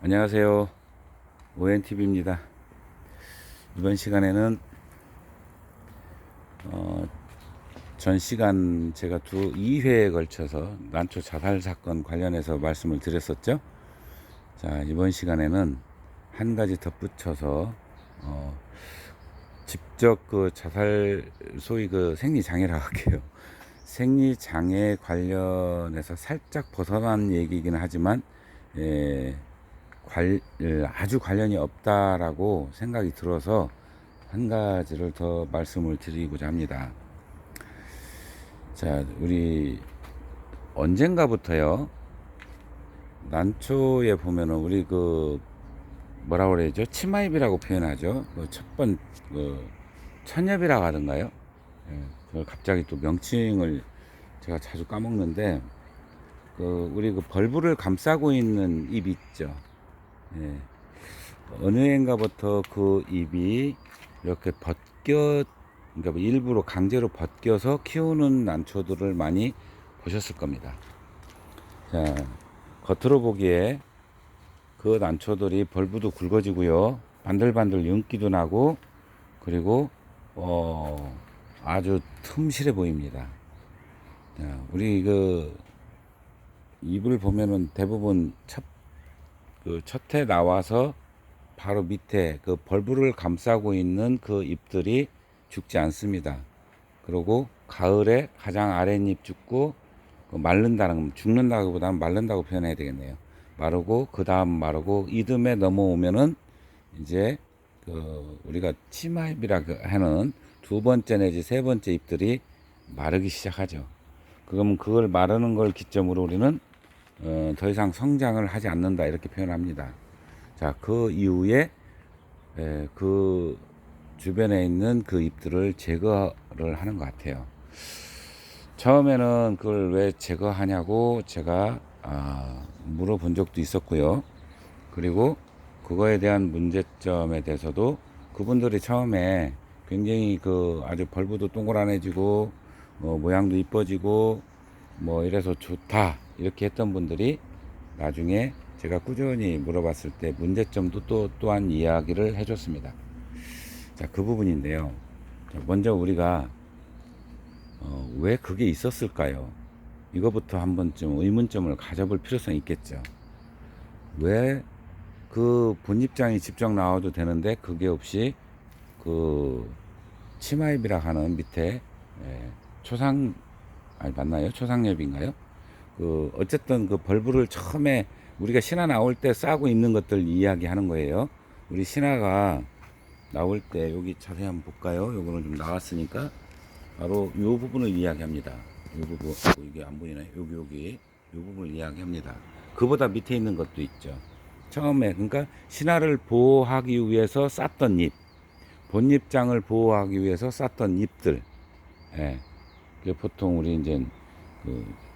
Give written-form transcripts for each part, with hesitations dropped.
안녕하세요. ONTV입니다. 이번 시간에는 전 시간 제가 2회에 걸쳐서 난초 자살 사건 관련해서 말씀을 드렸었죠. 자, 이번 시간에는 한 가지 덧붙여서 직접 그 자살, 소위 그 생리장애라고 할게요. 생리장애 관련해서 살짝 벗어난 얘기이긴 하지만 아주 관련이 없다라고 생각이 들어서 한 가지를 더 말씀을 드리고자 합니다. 자, 우리 언젠가부터요, 난초에 보면은 우리 그 뭐라고 그래야죠? 치마입이라고 표현하죠. 천엽이라고 하던가요? 예, 그걸 갑자기 또 명칭을 제가 자주 까먹는데, 우리 그 벌브를 감싸고 있는 잎 있죠. 예, 어느 해인가부터 그 잎이 이렇게 그러니까 뭐 일부러 강제로 벗겨서 키우는 난초들을 많이 보셨을 겁니다. 자, 겉으로 보기에 그 난초들이 벌브도 굵어지고요, 반들반들 윤기도 나고, 그리고 아주 틈실해 보입니다. 자, 우리 그 잎을 보면은 대부분 첫해 나와서 바로 밑에 그 벌브를 감싸고 있는 그 잎들이 죽지 않습니다. 그리고 가을에 가장 아랫잎 죽고, 죽는다기보다는 마른다고 표현해야 되겠네요. 마르고 그 다음 마르고 이듬해 넘어오면은 이제 우리가 치마잎이라 하는 두 번째 내지 세 번째 잎들이 마르기 시작하죠. 그러면 그걸 마르는 걸 기점으로 우리는 더 이상 성장을 하지 않는다 이렇게 표현합니다. 자, 그 이후에 그 주변에 있는 그 잎들을 제거를 하는 것 같아요. 처음에는 그걸 왜 제거하냐고 제가 물어본 적도 있었고요. 그리고 그거에 대한 문제점에 대해서도 그분들이 처음에 굉장히 아주 벌브도 동그란해지고 모양도 이뻐지고 뭐 이래서 좋다 이렇게 했던 분들이 나중에 제가 꾸준히 물어봤을 때 문제점도 또한 이야기를 해줬습니다. 자, 그 부분인데요. 먼저 우리가 왜 그게 있었을까요? 이거부터 한 번쯤 의문점을 가져볼 필요성이 있겠죠. 왜 그 본입장이 직접 나와도 되는데 그게 없이 그 치마잎이라 하는 밑에 초상 아니 맞나요? 초상엽인가요? 어쨌든 그 벌브를 처음에 우리가 신화 나올 때 싸고 있는 것들 이야기하는 거예요. 우리 신화가 나올 때 여기 자세히 한번 볼까요? 요거는 좀 나왔으니까 바로 이 부분을 이야기합니다. 이 부분, 이게 안 보이나요? 여기 이 부분을 이야기합니다. 그보다 밑에 있는 것도 있죠. 처음에 그러니까 신화를 보호하기 위해서 쌌던 잎, 본잎장을 보호하기 위해서 쌌던 잎들. 예. 보통 우리 이제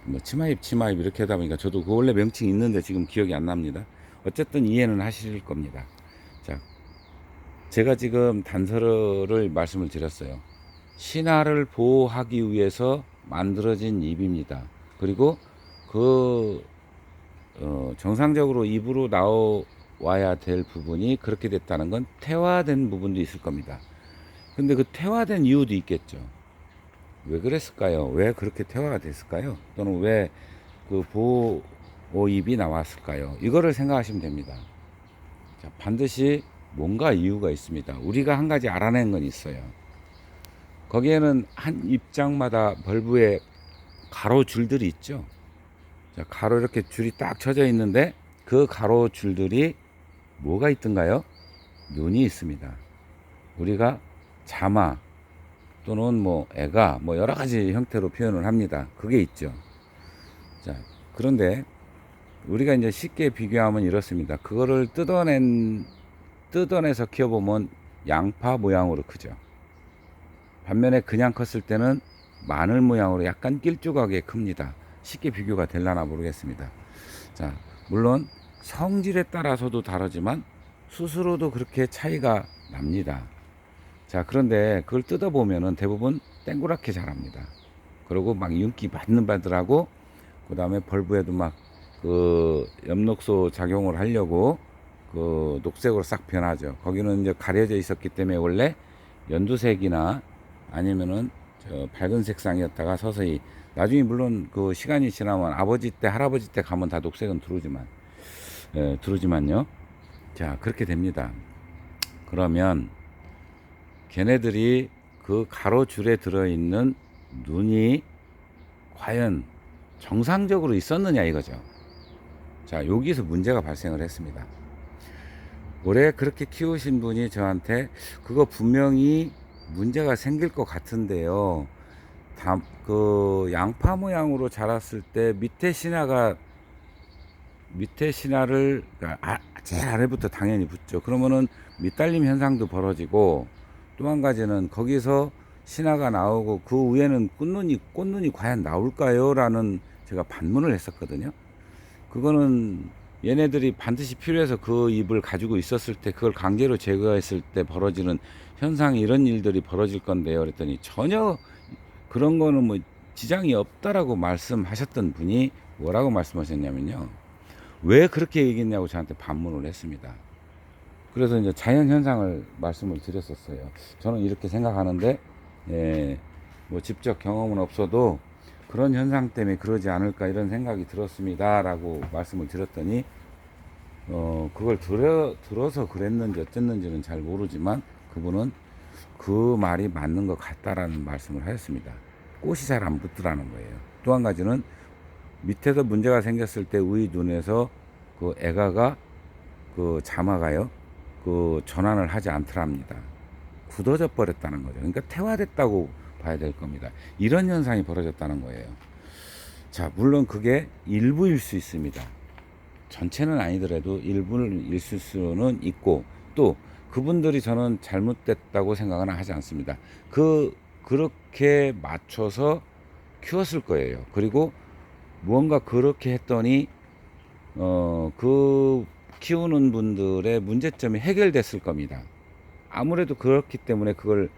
뭐 치마잎 이렇게 하다 보니까 저도 그 원래 명칭이 있는데 지금 기억이 안 납니다. 어쨌든 이해는 하실 겁니다. 자, 제가 지금 단서를 말씀을 드렸어요. 신화를 보호하기 위해서 만들어진 잎입니다. 그리고 정상적으로 입으로 나와야 될 부분이 그렇게 됐다는 건 퇴화된 부분도 있을 겁니다. 근데 그 퇴화된 이유도 있겠죠. 왜 그랬을까요? 왜 그렇게 퇴화가 됐을까요? 또는 왜 그 보호잎이 나왔을까요? 이거를 생각하시면 됩니다. 자, 반드시 뭔가 이유가 있습니다. 우리가 한 가지 알아낸 건 있어요. 거기에는 한 입장마다 벌브에 가로 줄들이 있죠. 자, 가로 이렇게 줄이 딱 쳐져 있는데 그 가로 줄들이 뭐가 있던가요? 눈이 있습니다. 우리가 자마 또는 뭐 애가 뭐 여러 가지 형태로 표현을 합니다. 그게 있죠. 자, 그런데 우리가 이제 쉽게 비교하면 이렇습니다. 그거를 뜯어내서 키워보면 양파 모양으로 크죠. 반면에 그냥 컸을 때는 마늘 모양으로 약간 길쭉하게 큽니다. 쉽게 비교가 될려나 모르겠습니다. 자, 물론 성질에 따라서도 다르지만 스스로도 그렇게 차이가 납니다. 자, 그런데 그걸 뜯어보면은 대부분 땡그랗게 자랍니다. 그리고 막 윤기 반들반들하고, 그 다음에 벌브에도 막 그 엽록소 작용을 하려고 그 녹색으로 싹 변하죠. 거기는 이제 가려져 있었기 때문에 원래 연두색이나 아니면은 저 밝은 색상이었다가 서서히 나중에 물론 그 시간이 지나면 아버지 때 할아버지 때 가면 다 녹색은 들어오지만 들어오지만요. 자, 그렇게 됩니다. 그러면 걔네들이 그 가로줄에 들어있는 눈이 과연 정상적으로 있었느냐 이거죠. 자, 여기서 문제가 발생을 했습니다. 올해 그렇게 키우신 분이 저한테 그거 분명히 문제가 생길 것 같은데요. 그 양파 모양으로 자랐을 때 밑에 신화를 그러니까 제일 아래부터 당연히 붙죠. 그러면은 밑달림 현상도 벌어지고 또 한 가지는 거기서 신화가 나오고 그 위에는 꽃눈이 과연 나올까요? 라는 제가 반문을 했었거든요. 그거는 얘네들이 반드시 필요해서 그 잎을 가지고 있었을 때 그걸 강제로 제거했을 때 벌어지는 현상 이런 일들이 벌어질 건데요. 그랬더니 전혀 그런 거는 뭐 지장이 없다라고 말씀하셨던 분이 뭐라고 말씀하셨냐면요. 왜 그렇게 얘기했냐고 저한테 반문을 했습니다. 그래서 이제 자연 현상을 말씀을 드렸었어요. 저는 이렇게 생각하는데, 뭐 직접 경험은 없어도 그런 현상 때문에 그러지 않을까 이런 생각이 들었습니다라고 말씀을 드렸더니, 그걸 들어서 그랬는지 어쨌는지는 잘 모르지만 그분은 그 말이 맞는 것 같다라는 말씀을 하셨습니다. 꽃이 잘 안 붙더라는 거예요. 또 한 가지는 밑에서 문제가 생겼을 때 우리 눈에서 그 애가가 그 자마가요 그 전환을 하지 않더랍니다. 굳어져 버렸다는 거죠. 그러니까 태화됐다고 봐야 될 겁니다. 이런 현상이 벌어졌다는 거예요. 자, 물론 그게 일부일 수 있습니다. 전체는 아니더라도 일부일 수는 있고 또 그분들이 저는 잘못됐다고 생각은 하지 않습니다. 그렇게 맞춰서 키웠을 거예요. 그리고 무언가 그렇게 했더니 그 키우는 분들의 문제점이 해결됐을 겁니다. 아무래도 그렇기 때문에 그걸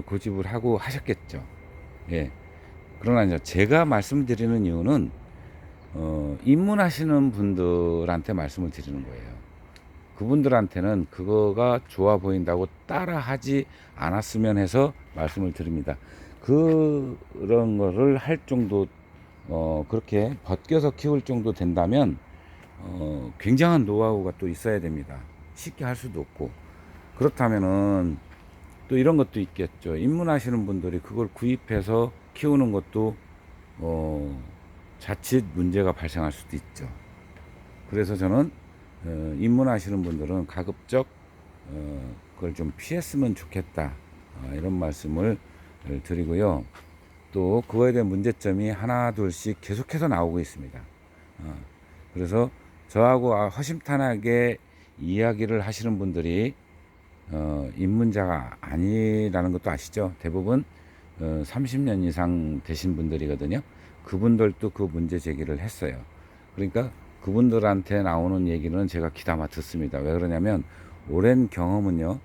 고집을 하고 하셨겠죠. 예. 그러나 이제 제가 말씀드리는 이유는 입문하시는 분들한테 말씀을 드리는 거예요. 그분들한테는 그거가 좋아 보인다고 따라하지 않았으면 해서 말씀을 드립니다. 그런 거를 할 정도 그렇게 벗겨서 키울 정도 된다면 굉장한 노하우가 또 있어야 됩니다. 쉽게 할 수도 없고 그렇다면은 또 이런 것도 있겠죠. 입문하시는 분들이 그걸 구입해서 키우는 것도 자칫 문제가 발생할 수도 있죠. 그래서 저는 입문하시는 분들은 가급적 그걸 좀 피했으면 좋겠다 이런 말씀을 드리고요. 또 그거에 대한 문제점이 하나 둘씩 계속해서 나오고 있습니다. 그래서 저하고 허심탄회하게 이야기를 하시는 분들이 입문자가 아니라는 것도 아시죠? 대부분 30년 이상 되신 분들이거든요. 그분들도 그 문제 제기를 했어요. 그러니까 그분들한테 나오는 얘기는 제가 귀담아 듣습니다. 왜 그러냐면 오랜 경험은요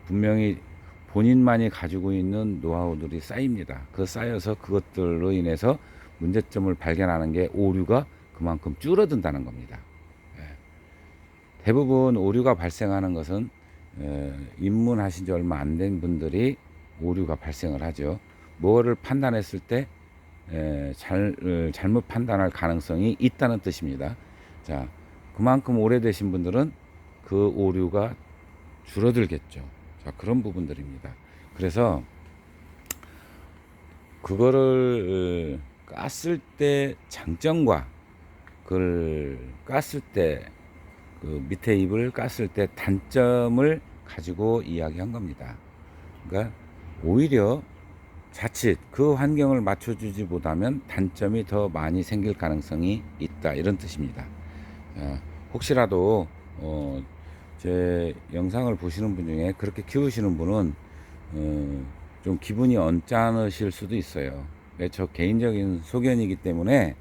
분명히 본인만이 가지고 있는 노하우들이 쌓입니다. 그 쌓여서 그것들로 인해서 문제점을 발견하는 게 오류가 그만큼 줄어든다는 겁니다. 대부분 오류가 발생하는 것은 입문하신 지 얼마 안 된 분들이 오류가 발생을 하죠. 뭐를 판단했을 때 잘못 판단할 가능성이 있다는 뜻입니다. 자, 그만큼 오래되신 분들은 그 오류가 줄어들겠죠. 자, 그런 부분들입니다. 그래서 그거를 깠을 때 장점과 그걸 깠을 때 그 밑에 잎을 깠을 때 단점을 가지고 이야기한 겁니다. 그러니까 오히려 자칫 그 환경을 맞춰주지 못하면 단점이 더 많이 생길 가능성이 있다 이런 뜻입니다. 혹시라도 제 영상을 보시는 분 중에 그렇게 키우시는 분은 좀 기분이 언짢으실 수도 있어요. 저 개인적인 소견이기 때문에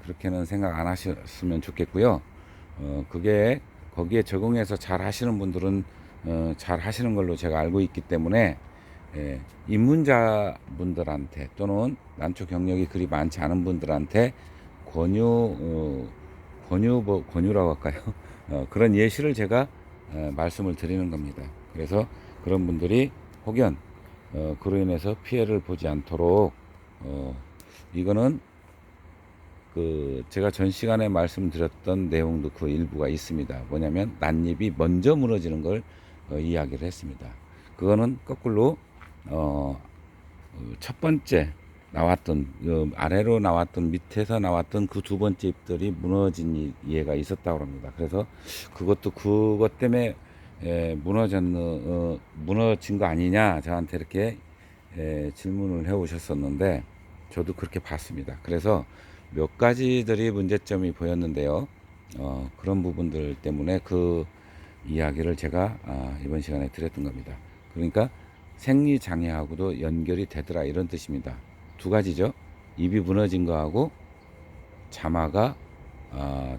그렇게는 생각 안 하셨으면 좋겠고요. 그게 거기에 적응해서 잘 하시는 분들은 잘 하시는 걸로 제가 알고 있기 때문에 입문자 분들한테 또는 난초 경력이 그리 많지 않은 분들한테 권유라고 할까요? 그런 예시를 제가 말씀을 드리는 겁니다. 그래서 그런 분들이 혹연 그로 인해서 피해를 보지 않도록 이거는 그 제가 전 시간에 말씀드렸던 내용도 그 일부가 있습니다. 뭐냐면 낫잎이 먼저 무너지는 걸 이야기를 했습니다. 그거는 거꾸로 첫 번째 나왔던 아래로 나왔던 밑에서 나왔던 그 두 번째 잎들이 무너진 예가 있었다고 합니다. 그래서 그것도 그것 때문에 무너진 거 아니냐 저한테 이렇게 질문을 해 오셨었는데 저도 그렇게 봤습니다. 그래서 몇 가지들이 문제점이 보였는데요. 그런 부분들 때문에 그 이야기를 제가 이번 시간에 드렸던 겁니다. 그러니까 생리장애하고도 연결이 되더라 이런 뜻입니다. 두 가지죠. 입이 무너진 거하고 자마가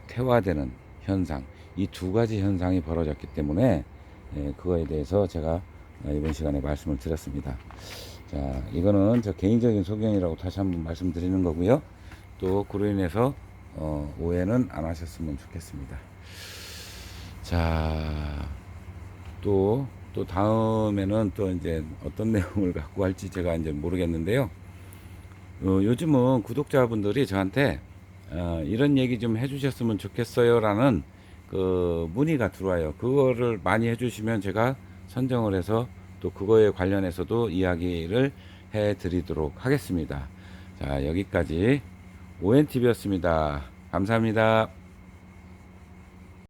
퇴화되는 현상, 이 두 가지 현상이 벌어졌기 때문에 그거에 대해서 제가 이번 시간에 말씀을 드렸습니다. 자, 이거는 저 개인적인 소견이라고 다시 한번 말씀드리는 거고요. 또 그로 인해서 오해는 안 하셨으면 좋겠습니다. 자, 또 다음에는 또 이제 어떤 내용을 갖고 할지 제가 이제 모르겠는데요. 요즘은 구독자분들이 저한테 이런 얘기 좀 해주셨으면 좋겠어요라는 그 문의가 들어와요. 그거를 많이 해주시면 제가 선정을 해서 또 그거에 관련해서도 이야기를 해드리도록 하겠습니다. 자, 여기까지 ONTV였습니다. 감사합니다.